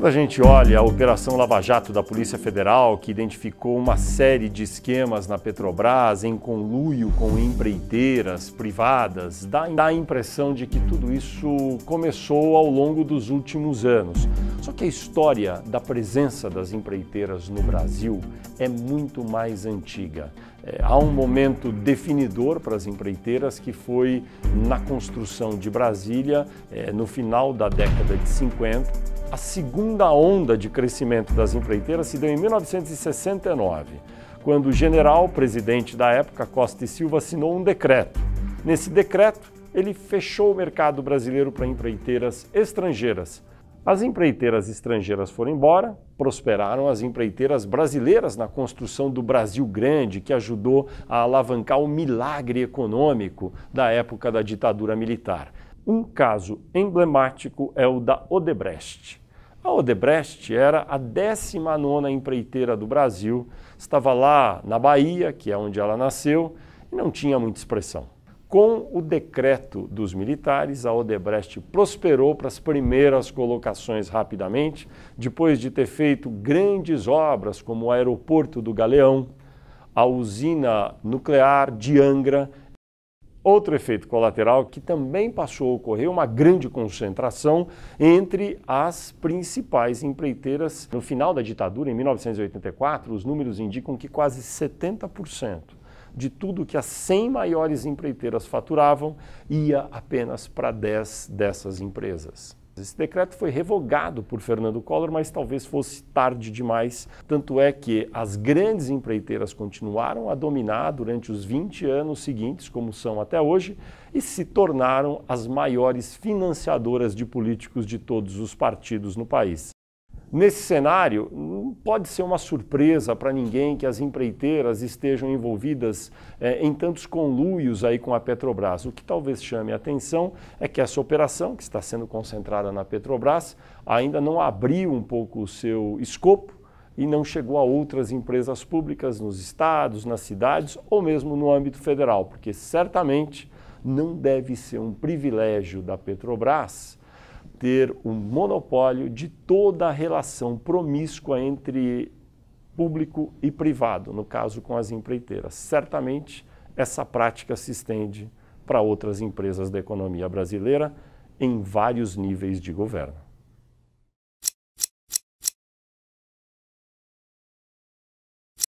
Quando a gente olha a Operação Lava Jato da Polícia Federal, que identificou uma série de esquemas na Petrobras em conluio com empreiteiras privadas, dá a impressão de que tudo isso começou ao longo dos últimos anos. Só que a história da presença das empreiteiras no Brasil é muito mais antiga. Há um momento definidor para as empreiteiras que foi na construção de Brasília, no final da década de 50. A segunda onda de crescimento das empreiteiras se deu em 1969, quando o general, presidente da época, Costa e Silva, assinou um decreto. Nesse decreto, ele fechou o mercado brasileiro para empreiteiras estrangeiras. As empreiteiras estrangeiras foram embora, prosperaram as empreiteiras brasileiras na construção do Brasil Grande, que ajudou a alavancar o milagre econômico da época da ditadura militar. Um caso emblemático é o da Odebrecht. A Odebrecht era a 19ª empreiteira do Brasil, estava lá na Bahia, que é onde ela nasceu, e não tinha muita expressão. Com o decreto dos militares, a Odebrecht prosperou para as primeiras colocações rapidamente, depois de ter feito grandes obras como o aeroporto do Galeão, a usina nuclear de Angra. Outro efeito colateral que também passou a ocorrer uma grande concentração entre as principais empreiteiras. No final da ditadura, em 1984, os números indicam que quase 70% de tudo que as 100 maiores empreiteiras faturavam ia apenas para 10 dessas empresas. Esse decreto foi revogado por Fernando Collor, mas talvez fosse tarde demais. Tanto é que as grandes empreiteiras continuaram a dominar durante os 20 anos seguintes, como são até hoje, e se tornaram as maiores financiadoras de políticos de todos os partidos no país. Nesse cenário, não pode ser uma surpresa para ninguém que as empreiteiras estejam envolvidas em tantos conluios aí com a Petrobras. O que talvez chame a atenção é que essa operação, que está sendo concentrada na Petrobras, ainda não abriu um pouco o seu escopo e não chegou a outras empresas públicas nos estados, nas cidades ou mesmo no âmbito federal, porque certamente não deve ser um privilégio da Petrobras ter um monopólio de toda a relação promíscua entre público e privado, no caso com as empreiteiras. Certamente essa prática se estende para outras empresas da economia brasileira em vários níveis de governo.